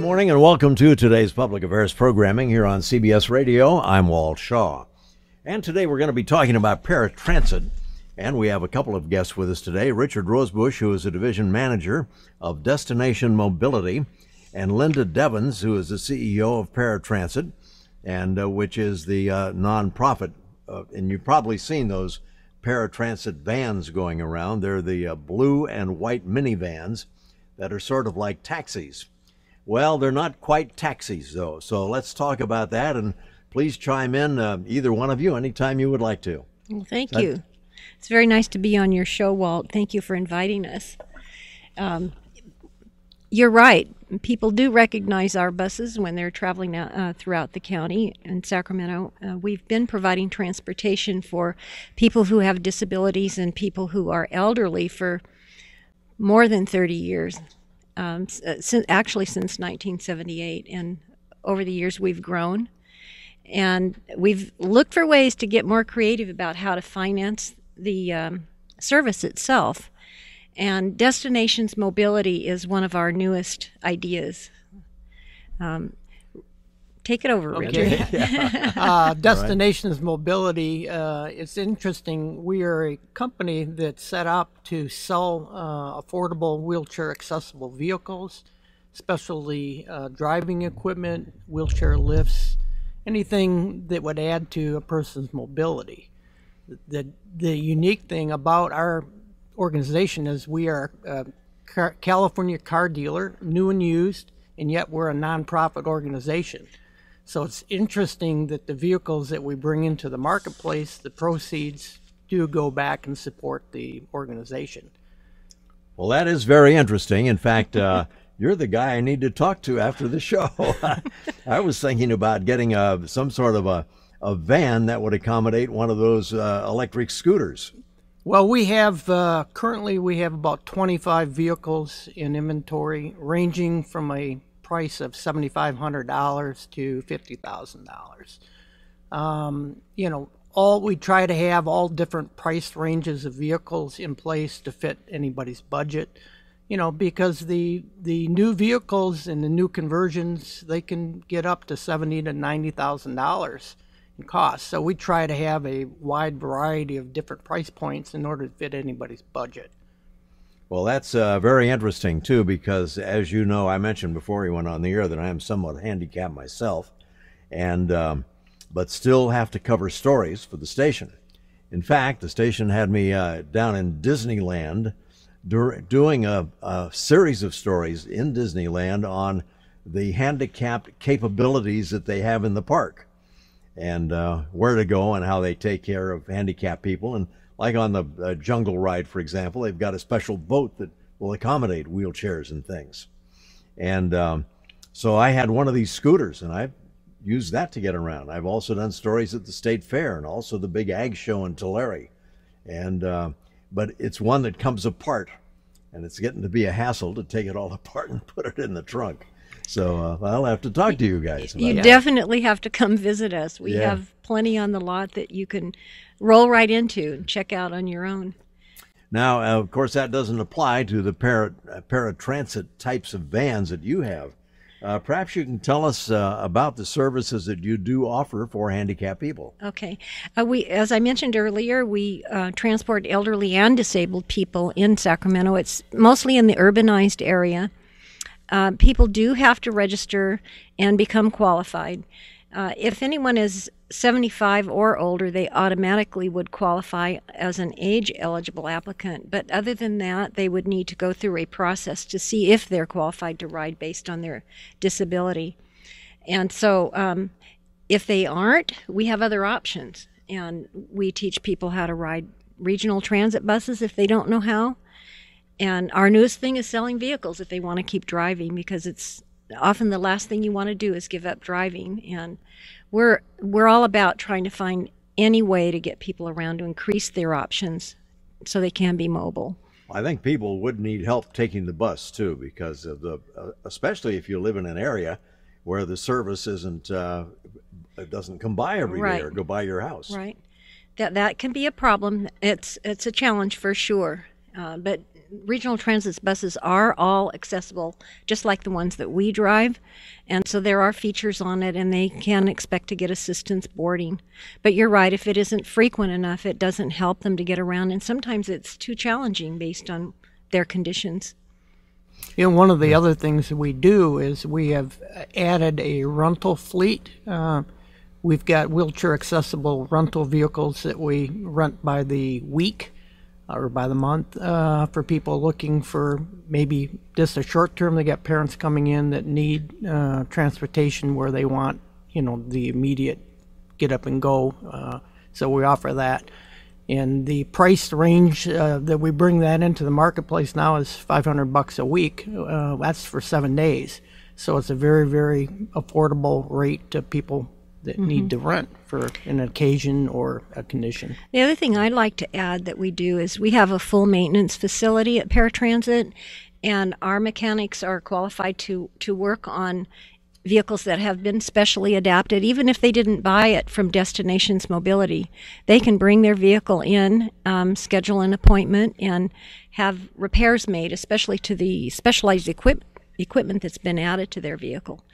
morning and welcome to today's public affairs programming here on CBS Radio. I'm Walt Shaw. And today we're going to be talking about paratransit. And we have a couple of guests with us today. Richard Rosebush, who is a division manager of Destination Mobility, and Linda Deavens, who is the CEO of Paratransit, and which is the nonprofit. And you've probably seen those paratransit vans going around. They're the blue and white minivans that are sort of like taxis. Well, they're not quite taxis, though. So let's talk about that, and please chime in, either one of you, anytime you would like to. Well, thank you. It's very nice to be on your show, Walt. Thank you for inviting us. You're right. People do recognize our buses when they're traveling throughout the county in Sacramento. We've been providing transportation for people who have disabilities and people who are elderly for more than 30 years, actually since 1978. And over the years, we've grown. And we've looked for ways to get more creative about how to finance the service itself. And Destinations Mobility is one of our newest ideas. Take it over, Richard. Okay. Destinations Mobility, it's interesting. We are a company that's set up to sell affordable wheelchair accessible vehicles, especially driving equipment, wheelchair lifts, anything that would add to a person's mobility. The unique thing about our organization is we are a California car dealer, new and used, and yet we're a nonprofit organization. So it's interesting that the vehicles that we bring into the marketplace, the proceeds do go back and support the organization. Well, that is very interesting. In fact, you're the guy I need to talk to after the show. I was thinking about getting some sort of a van that would accommodate one of those electric scooters. Well, we have currently we have about 25 vehicles in inventory, ranging from a price of $7,500 to $50,000. We try to have all different price ranges of vehicles in place to fit anybody's budget. Because the new vehicles and the new conversions, they can get up to $70,000 to $90,000 in cost. So we try to have a wide variety of different price points in order to fit anybody's budget. Well, that's very interesting, too, because, as you know, I mentioned before you went on the air that I am somewhat handicapped myself, and but still have to cover stories for the station. In fact, the station had me down in Disneyland doing a series of stories in Disneyland on the handicapped capabilities that they have in the park, and where to go and how they take care of handicapped people. And like on the jungle ride, for example, they've got a special boat that will accommodate wheelchairs and things. And so I had one of these scooters, and I've used that to get around. I've also done stories at the State Fair and also the big ag show in Tulare. And but it's one that comes apart, and it's getting to be a hassle to take it all apart and put it in the trunk. So I'll have to talk to you guys about You definitely have to come visit us. We have plenty on the lot that you can roll right into and check out on your own. Now, of course, that doesn't apply to the paratransit types of vans that you have. Perhaps you can tell us about the services that you do offer for handicapped people. Okay. As I mentioned earlier, we transport elderly and disabled people in Sacramento. It's mostly in the urbanized area. People do have to register and become qualified. If anyone is 75 or older, they automatically would qualify as an age-eligible applicant. But other than that, they would need to go through a process to see if they're qualified to ride based on their disability. And so if they aren't, we have other options. And we teach people how to ride regional transit buses if they don't know how. And our newest thing is selling vehicles if they want to keep driving, because it's often the last thing you want to do is give up driving. And we're all about trying to find any way to get people around to increase their options so they can be mobile. I think people would need help taking the bus too, because of especially if you live in an area where the service it doesn't come by every day or go by your house. Right. That can be a problem. It's a challenge for sure. But regional transit buses are all accessible, just like the ones that we drive. And so there are features on it, and they can expect to get assistance boarding. But you're right, if it isn't frequent enough, it doesn't help them to get around. And sometimes it's too challenging based on their conditions. You know, one of the other things that we do is we have added a rental fleet. We've got wheelchair accessible rental vehicles that we rent by the week or by the month for people looking for maybe just a short term. They got parents coming in that need transportation where they want, you know, the immediate get up and go. So we offer that. And the price range that we bring that into the marketplace now is $500 a week. That's for 7 days. So it's a very, very affordable rate to people that need to rent for an occasion or a condition. The other thing I'd like to add that we do is we have a full maintenance facility at Paratransit, and our mechanics are qualified to work on vehicles that have been specially adapted. Even if they didn't buy it from Destinations Mobility, they can bring their vehicle in, schedule an appointment, and have repairs made, especially to the specialized equipment that's been added to their vehicle.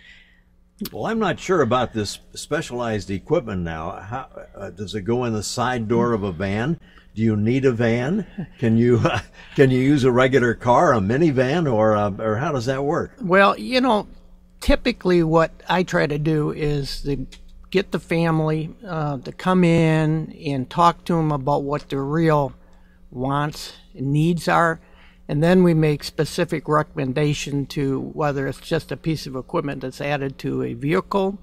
Well, I'm not sure about this specialized equipment now. How, does it go in the side door of a van? Do you need a van? Can you use a regular car, a minivan, or how does that work? Well, you know, typically what I try to do is to get the family to come in and talk to them about what their real wants and needs are. And then we make specific recommendation to whether it's just a piece of equipment that's added to a vehicle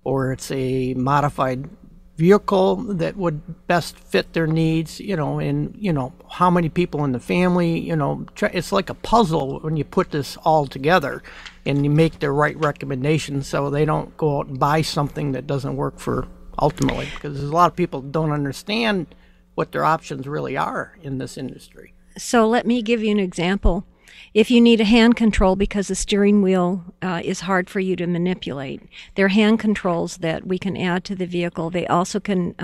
or it's a modified vehicle that would best fit their needs, you know, and, you know, how many people in the family, you know, it's like a puzzle when you put this all together and you make the right recommendations so they don't go out and buy something that doesn't work for ultimately, because there's a lot of people don't understand what their options really are in this industry. So let me give you an example. If you need a hand control because the steering wheel is hard for you to manipulate, there are hand controls that we can add to the vehicle. They also can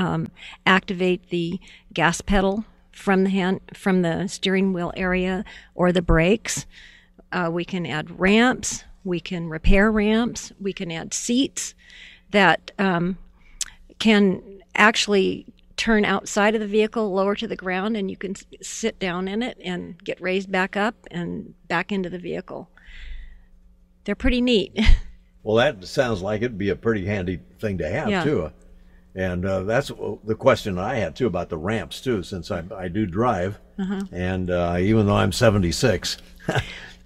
activate the gas pedal from the steering wheel area or the brakes. We can add ramps. We can repair ramps. We can add seats that can actually turn outside of the vehicle, lower to the ground, and you can sit down in it and get raised back up and back into the vehicle. They're pretty neat. Well, that sounds like it'd be a pretty handy thing to have, too. And that's the question I had, too, about the ramps, too, since I do drive. And even though I'm 76,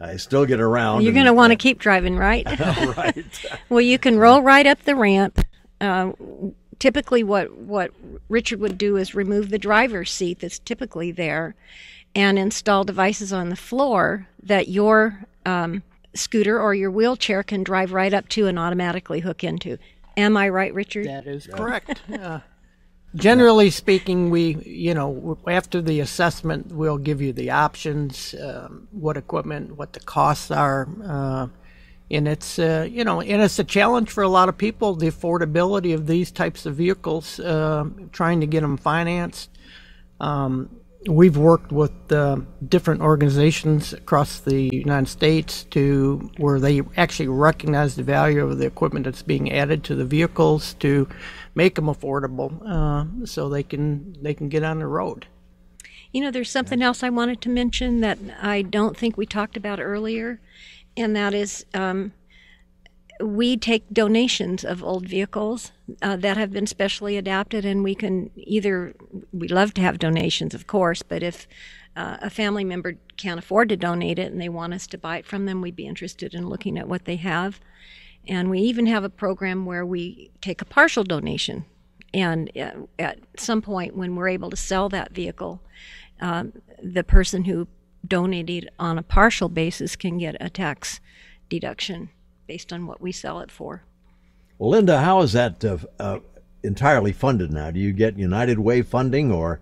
I still get around. You're going to want to keep driving, right? Right. Well, you can roll right up the ramp. Typically what Richard would do is remove the driver's seat that's typically there and install devices on the floor that your scooter or your wheelchair can drive right up to and automatically hook into. Am I right, Richard? That is correct. Generally speaking, we, you know, after the assessment, we'll give you the options, what equipment, what the costs are, and it's, you know, and it's a challenge for a lot of people, the affordability of these types of vehicles, trying to get them financed. We've worked with different organizations across the United States to where they actually recognize the value of the equipment that's being added to the vehicles to make them affordable, so they can get on the road. You know, there's something else I wanted to mention that I don't think we talked about earlier, and that is we take donations of old vehicles that have been specially adapted, and we love to have donations, of course, but if a family member can't afford to donate it and they want us to buy it from them, we'd be interested in looking at what they have. And we even have a program where we take a partial donation, and at some point when we're able to sell that vehicle, the person who donated on a partial basis can get a tax deduction based on what we sell it for. Well, Linda, how is that entirely funded now? Do you get United Way funding or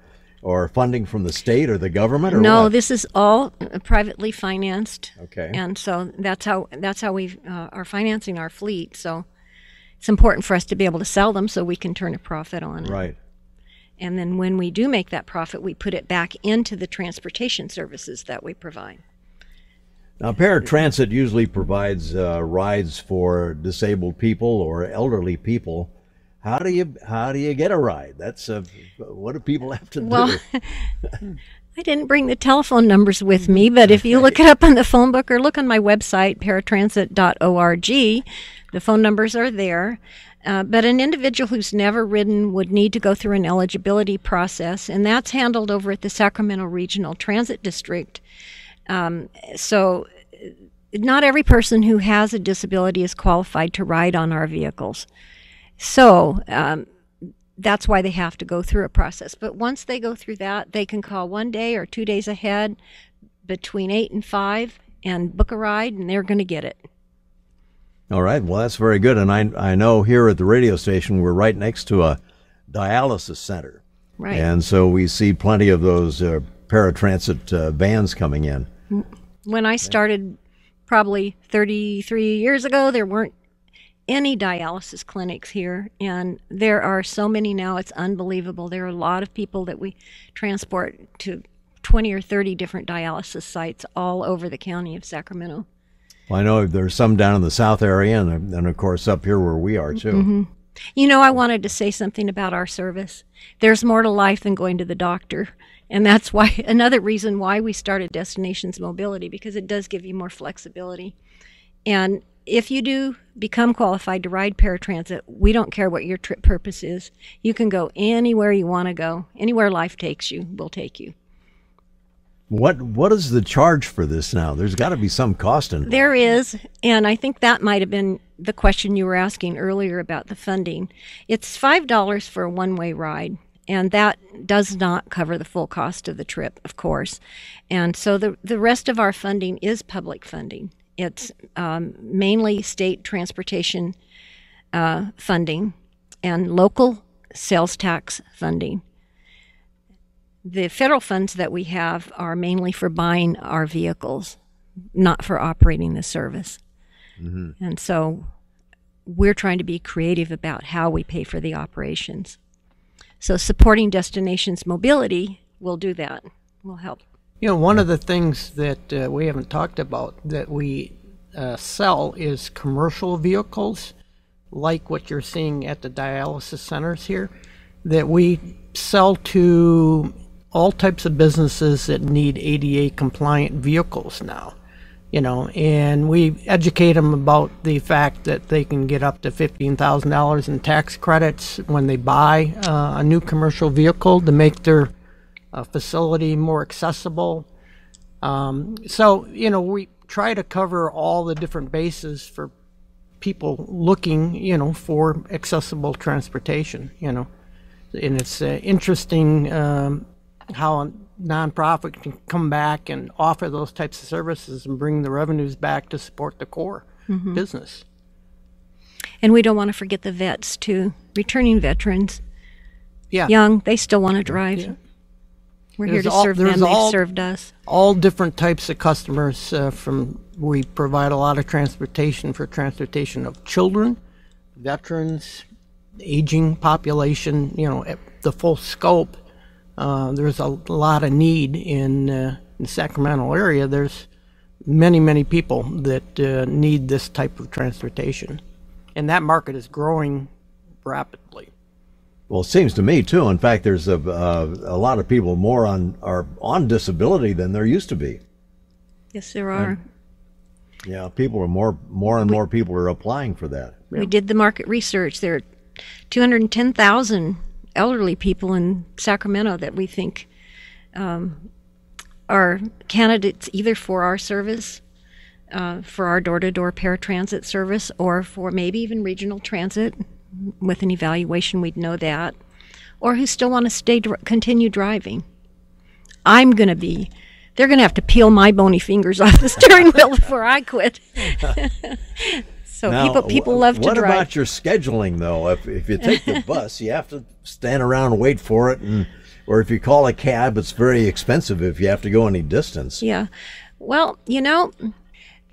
funding from the state or the government? Or no, what? This is all privately financed. Okay. And so that's how we are financing our fleet. So it's important for us to be able to sell them so we can turn a profit on it. Right. And then when we do make that profit, we put it back into the transportation services that we provide. Now, Paratransit usually provides rides for disabled people or elderly people. How do you get a ride? That's what do people have to do? Well, I didn't bring the telephone numbers with me, but if you look it up on the phone book or look on my website, paratransit.org, the phone numbers are there. But an individual who's never ridden would need to go through an eligibility process, and that's handled over at the Sacramento Regional Transit District. So not every person who has a disability is qualified to ride on our vehicles. So that's why they have to go through a process. But once they go through that, they can call 1 day or 2 days ahead between 8 and 5 and book a ride, and they're going to get it. All right. Well, that's very good. And I know here at the radio station, we're right next to a dialysis center. Right. And so we see plenty of those paratransit vans coming in. When I started probably 33 years ago, there weren't any dialysis clinics here, and there are so many now. It's unbelievable. There are a lot of people that we transport to 20 or 30 different dialysis sites all over the county of Sacramento. Well, I know there's some down in the south area and of course up here where we are too. Mm-hmm. You know, I wanted to say something about our service. There's more to life than going to the doctor. And that's why another reason why we started Destinations Mobility, because it does give you more flexibility. And if you do become qualified to ride paratransit, we don't care what your trip purpose is. You can go anywhere you want to go. Anywhere life takes you, we'll take you. What is the charge for this now? There's got to be some cost involved. There is, and I think that might have been the question you were asking earlier about the funding. It's $5 for a one-way ride, and that does not cover the full cost of the trip, of course. And so the rest of our funding is public funding. It's mainly state transportation funding and local sales tax funding. The federal funds that we have are mainly for buying our vehicles, not for operating the service. Mm-hmm. And so we're trying to be creative about how we pay for the operations. So supporting Destinations Mobility will do that, will help. You know, one of the things that we haven't talked about that we sell is commercial vehicles, like what you're seeing at the dialysis centers here, that we sell to all types of businesses that need ADA compliant vehicles now. You know, and we educate them about the fact that they can get up to $15,000 in tax credits when they buy a new commercial vehicle to make their facility more accessible. So, you know, we try to cover all the different bases for people looking, you know, for accessible transportation, you know. And it's interesting how a nonprofit can come back and offer those types of services and bring the revenues back to support the core business. And we don't want to forget the vets, too. Returning veterans, young, they still want to drive. Yeah. We're here to serve them. They've served us. All different types of customers. We provide a lot of transportation of children, veterans, aging population. You know, the full scope. There's a lot of need in the Sacramento area. There's many people that need this type of transportation, and that market is growing rapidly. Well, it seems to me too. In fact, there's a lot of people are on disability than there used to be. Yes, there are. Yeah, people are more and more people are applying for that. We did the market research. There are 210,000 elderly people in Sacramento that we think are candidates either for our service, for our door-to-door paratransit service, or for maybe even regional transit. With an evaluation, we'd know that, or who still want to continue driving. They're going to have to peel my bony fingers off the steering wheel before I quit. So now, people love to drive. What about your scheduling, though? If you take the bus, you have to stand around and wait for it, or if you call a cab, it's very expensive if you have to go any distance. Yeah. Well, you know,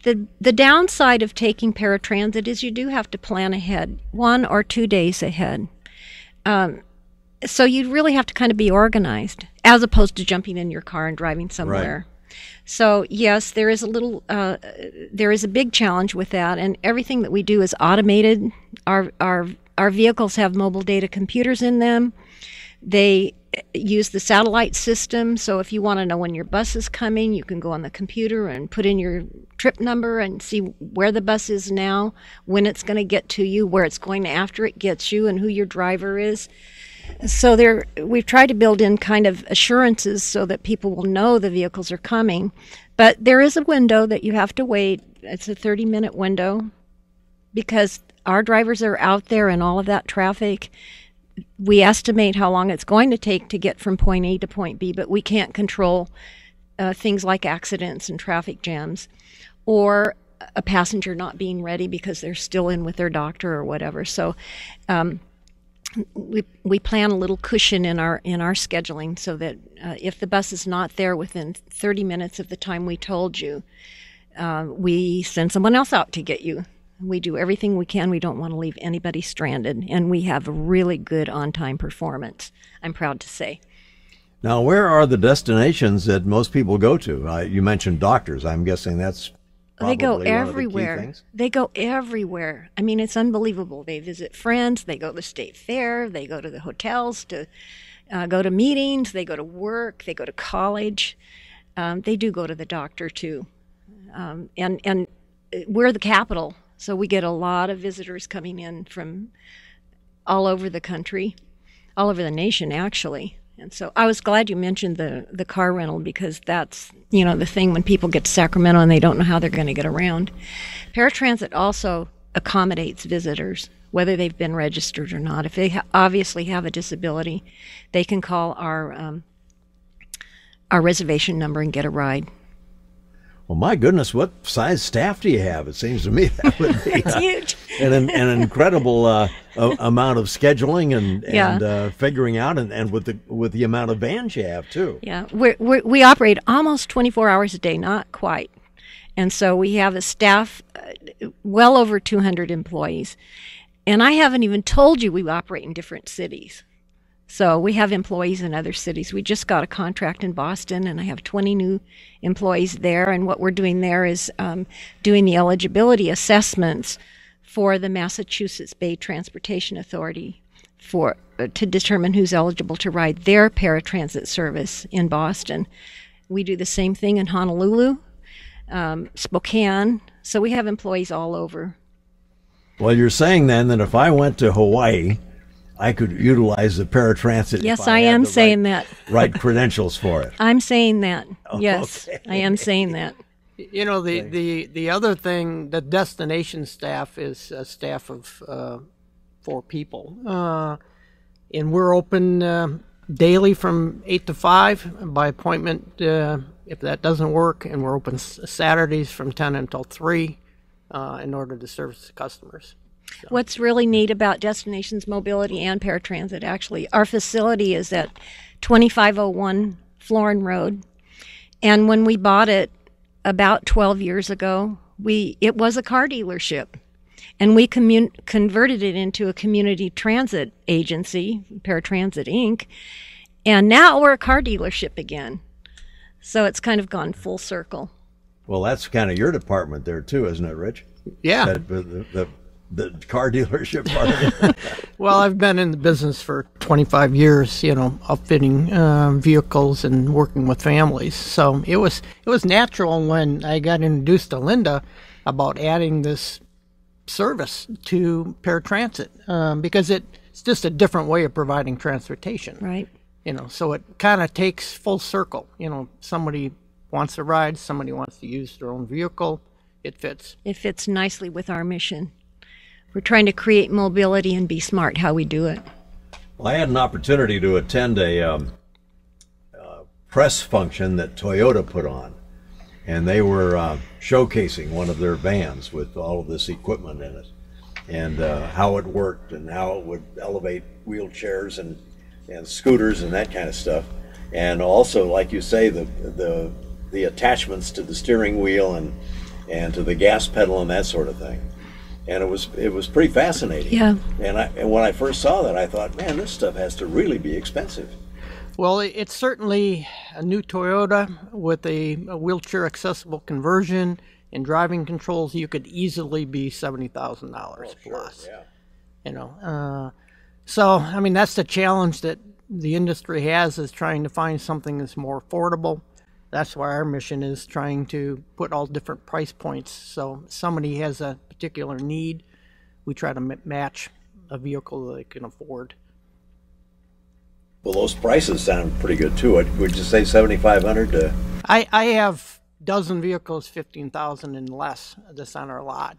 the downside of taking paratransit is you do have to plan ahead, 1 or 2 days ahead. So you really have to kind of be organized, as opposed to jumping in your car and driving somewhere. Right. So yes, there is a big challenge with that, and everything that we do is automated. Our vehicles have mobile data computers in them. They use the satellite system, so if you want to know when your bus is coming, you can go on the computer and put in your trip number and see where the bus is now, when it's going to get to you, where it's going after it gets you, and who your driver is. So we've tried to build in kind of assurances so that people will know the vehicles are coming. But there is a window that you have to wait. It's a 30-minute window because our drivers are out there in all of that traffic. We estimate how long it's going to take to get from point A to point B, but we can't control things like accidents and traffic jams or a passenger not being ready because they're still in with their doctor or whatever. So we plan a little cushion in our scheduling so that if the bus is not there within 30 minutes of the time we told you, we send someone else out to get you. We do everything we can. We don't want to leave anybody stranded, and we have a really good on-time performance, I'm proud to say. Now, where are the destinations that most people go to? You mentioned doctors. I'm guessing that's probably they go one of the key everywhere. things. They go everywhere. I mean, it's unbelievable. They visit friends. They go to the state fair. They go to the hotels to go to meetings. They go to work. They go to college. They do go to the doctor, too. And we're the capital. So we get a lot of visitors coming in from all over the country, all over the nation, actually. And so I was glad you mentioned the car rental because that's, the thing when people get to Sacramento and they don't know how they're going to get around. Paratransit also accommodates visitors, whether they've been registered or not. If they obviously have a disability, they can call our reservation number and get a ride. Well, my goodness, what size staff do you have? It seems to me that would be it's huge. an incredible amount of scheduling and figuring out, and with the amount of vans you have too. Yeah, we operate almost 24 hours a day, not quite, and so we have a staff well over 200 employees, and I haven't even told you we operate in different cities. So we have employees in other cities. We just got a contract in Boston, and I have 20 new employees there. And what we're doing there is doing the eligibility assessments for the Massachusetts Bay Transportation Authority to determine who's eligible to ride their paratransit service in Boston. We do the same thing in Honolulu, Spokane. So we have employees all over. Well, you're saying then that if I went to Hawaii, I could utilize the paratransit. Yes, I am saying that. Right credentials for it. I'm saying that. Yes, okay. I am saying that. The other thing, the destination staff is a staff of 4 people, and we're open daily from 8 to 5 by appointment. If that doesn't work, and we're open Saturdays from 10 until 3 in order to service the customers. So. What's really neat about Destinations Mobility and Paratransit, actually, our facility is at 2501 Florin Road. And when we bought it about 12 years ago, it was a car dealership. And we converted it into a community transit agency, Paratransit Inc. And now we're a car dealership again. So it's kind of gone full circle. Well, that's kind of your department there, too, isn't it, Rich? Yeah. The car dealership part of it. Well, I've been in the business for 25 years, upfitting vehicles and working with families. So it was natural when I got introduced to Linda about adding this service to Paratransit because it's just a different way of providing transportation. Right. So it kind of takes full circle. Somebody wants to ride, somebody wants to use their own vehicle. It fits. It fits nicely with our mission. We're trying to create mobility and be smart how we do it. Well, I had an opportunity to attend a press function that Toyota put on, and they were showcasing one of their vans with all of this equipment in it, and how it worked and how it would elevate wheelchairs and scooters and that kind of stuff, and also, like you say, the attachments to the steering wheel and to the gas pedal and that sort of thing. And it was pretty fascinating. Yeah. And when I first saw that, I thought, man, this stuff has to really be expensive. Well, it's certainly a new Toyota with a wheelchair accessible conversion and driving controls. You could easily be $70,000 plus. Yeah. You know, so I mean that's the challenge that the industry has, is trying to find something that's more affordable. That's why our mission is trying to put all different price points. So if somebody has a particular need, we try to match a vehicle that they can afford. Well, those prices sound pretty good too. Would you say 7,500 to? I have dozen vehicles 15,000 and less that's on our lot.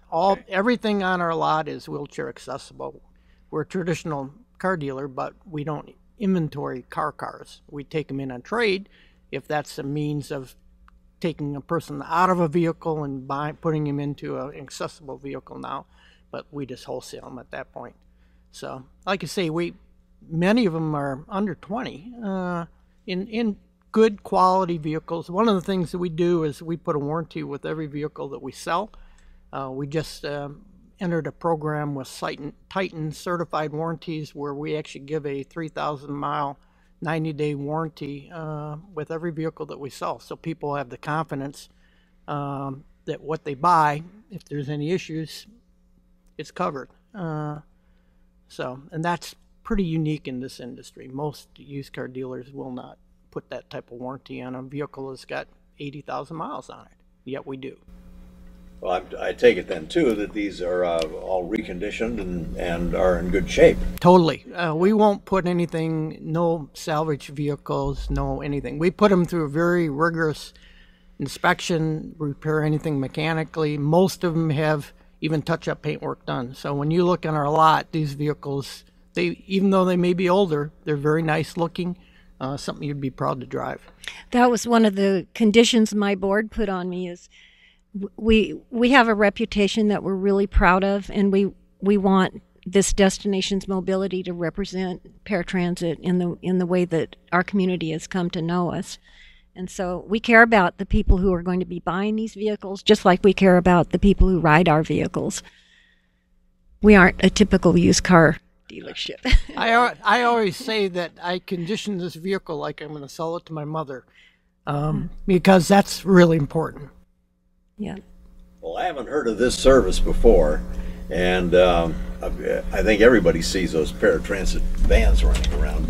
Everything on our lot is wheelchair accessible. We're a traditional car dealer, but we don't inventory cars. We take them in on trade if that's a means of taking a person out of a vehicle and putting him into an accessible vehicle now. But we just wholesale them at that point. So, like I say, many of them are under 20 in good quality vehicles. One of the things that we do is we put a warranty with every vehicle that we sell. We just entered a program with Titan certified warranties where we actually give a 3,000 mile 90-day warranty with every vehicle that we sell, so people have the confidence that what they buy, if there's any issues, it's covered. And that's pretty unique in this industry. Most used car dealers will not put that type of warranty on a vehicle that's got 80,000 miles on it, yet we do. Well, I take it then too that these are all reconditioned and are in good shape. Totally. We won't put anything, no salvage vehicles, no anything. We put them through a very rigorous inspection, repair anything mechanically. Most of them have even touch-up paint work done. So when you look on our lot, these vehicles, even though they may be older, they're very nice looking, something you'd be proud to drive. That was one of the conditions my board put on me is we have a reputation that we're really proud of, and we want this Destinations Mobility to represent Paratransit in the way that our community has come to know us. And so we care about the people who are going to be buying these vehicles, just like we care about the people who ride our vehicles. We aren't a typical used car dealership. I always say that I condition this vehicle like I'm going to sell it to my mother, because that's really important. Yeah. Well, I haven't heard of this service before, and I think everybody sees those Paratransit vans running around,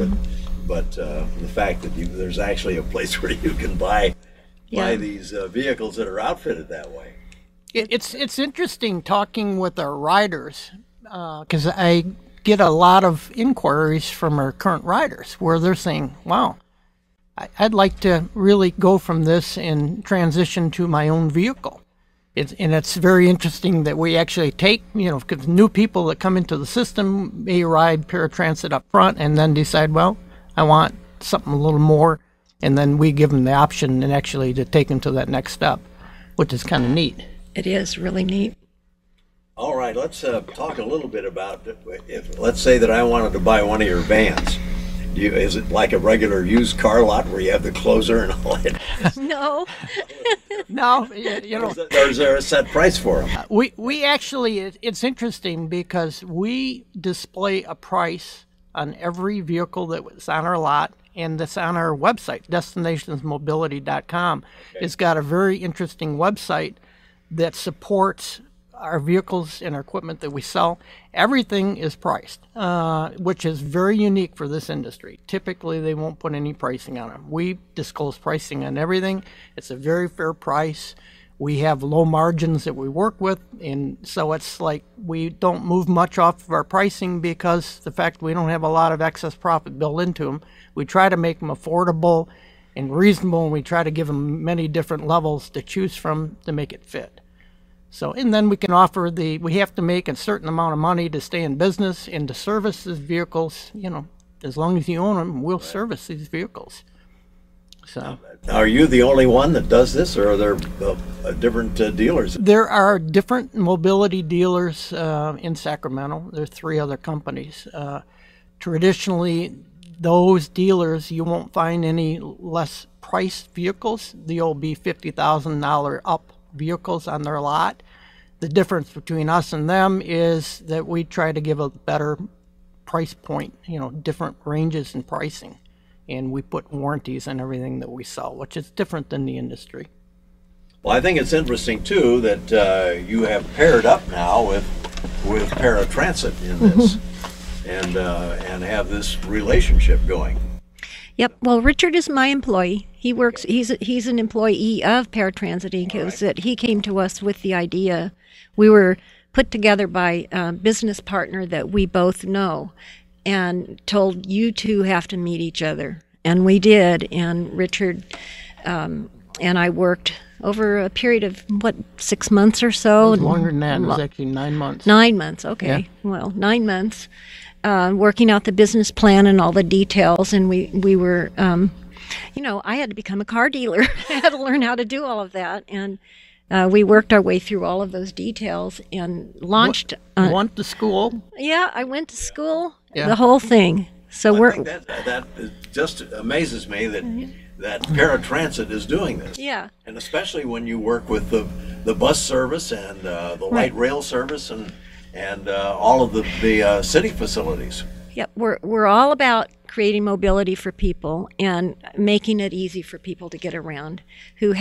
but the fact that there's actually a place where you can buy these vehicles that are outfitted that way. It's interesting talking with our riders, because I get a lot of inquiries from our current riders where they're saying, wow, I'd like to really go from this and transition to my own vehicle. It's very interesting that we actually take, because new people that come into the system may ride Paratransit up front and then decide, well, I want something a little more, and then we give them the option and actually to take them to that next step, which is kind of neat. It is really neat. All right, let's talk a little bit about let's say that I wanted to buy one of your vans. Is it like a regular used car lot where you have the closer and all that? No. No, Or is there a set price for them? We actually, it's interesting because we display a price on every vehicle that's on our lot, and that's on our website, destinationsmobility.com. Okay. It's got a very interesting website that supports our vehicles and our equipment that we sell. Everything is priced, which is very unique for this industry. Typically, they won't put any pricing on them. We disclose pricing on everything. It's a very fair price. We have low margins that we work with, and so it's like we don't move much off of our pricing because the fact we don't have a lot of excess profit built into them. We try to make them affordable and reasonable, and we try to give them many different levels to choose from to make it fit. So, and then we can offer we have to make a certain amount of money to stay in business and to service these vehicles. As long as you own them, we'll service these vehicles. So, are you the only one that does this, or are there different dealers? There are different mobility dealers in Sacramento. There are 3 other companies. Traditionally, those dealers, you won't find any less priced vehicles. They'll be $50,000 up vehicles on their lot. The difference between us and them is that we try to give a better price point, different ranges in pricing. And we put warranties on everything that we sell, which is different than the industry. Well, I think it's interesting, too, that you have paired up now with Paratransit in this and have this relationship going. Yep. Well, Richard is my employee. He works. He's an employee of Paratransit Inc. It was that he came to us with the idea. We were put together by a business partner that we both know, and told you two have to meet each other, and we did. And Richard and I worked over a period of 6 months or so. It was longer than that. It was actually 9 months. 9 months. Okay. Yeah. Well, 9 months. Working out the business plan and all the details, and we were, I had to become a car dealer. I had to learn how to do all of that, and we worked our way through all of those details and launched. Went to school? Yeah, I went to school. Yeah. The whole thing. So I think that just amazes me that Paratransit is doing this. Yeah. And especially when you work with the bus service and the light rail service and all of the city facilities. Yep, we're all about creating mobility for people and making it easy for people to get around who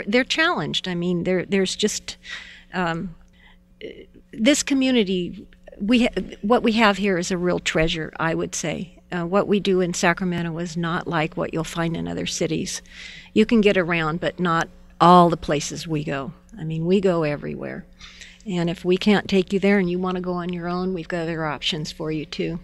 they're challenged. I mean, there's just this community. What we have here is a real treasure, I would say. What we do in Sacramento is not like what you'll find in other cities. You can get around, but not all the places we go. I mean, we go everywhere. And if we can't take you there and you want to go on your own, we've got other options for you too.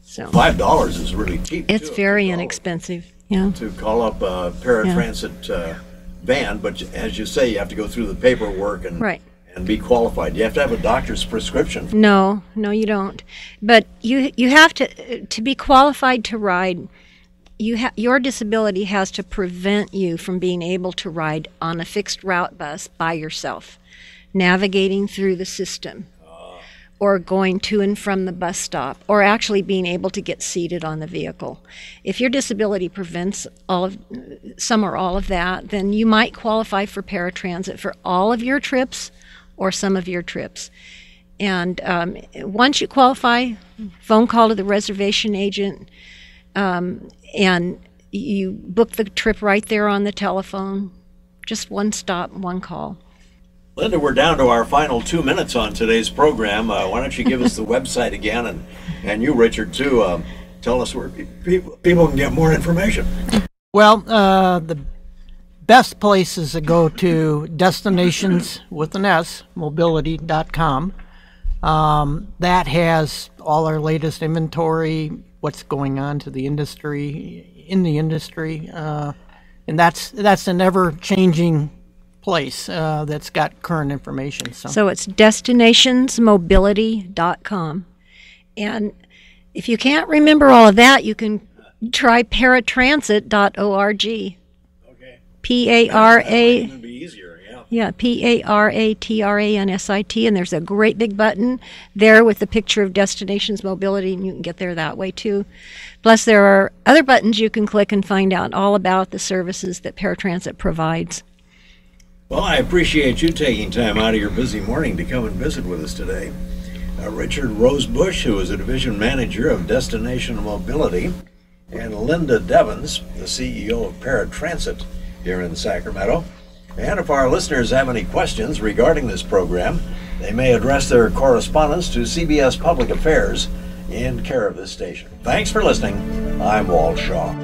So $5 is really cheap. It's very inexpensive. Yeah. To call up a Paratransit van, but as you say, you have to go through the paperwork and be qualified. You have to have a doctor's prescription. No, you don't. But you have to be qualified to ride. Your disability has to prevent you from being able to ride on a fixed route bus by yourself, navigating through the system, or going to and from the bus stop, or actually being able to get seated on the vehicle. If your disability prevents some or all of that, then you might qualify for Paratransit for all of your trips or some of your trips. And once you qualify, phone call to the reservation agent, and you book the trip right there on the telephone. Just one stop, one call. Linda, we're down to our final 2 minutes on today's program. Why don't you give us the website again, and you, Richard, too. Tell us where people can get more information. Well, the best place is to go to destinations with an S, mobility.com. That has all our latest inventory, what's going on in the industry, and that's an ever-changing place that's got current information. So it's destinationsmobility.com. And if you can't remember all of that, you can try paratransit.org. Okay. P-A-R-A. That might even be easier, yeah. Yeah, Paratransit, and there's a great big button there with the picture of Destinations Mobility, and you can get there that way too. Plus, there are other buttons you can click and find out all about the services that Paratransit provides. Well, I appreciate you taking time out of your busy morning to come and visit with us today. Richard Rosebush, who is a division manager of Destination Mobility, and Linda Deavens, the CEO of Paratransit here in Sacramento. And if our listeners have any questions regarding this program, they may address their correspondence to CBS Public Affairs in care of this station. Thanks for listening. I'm Walt Shaw.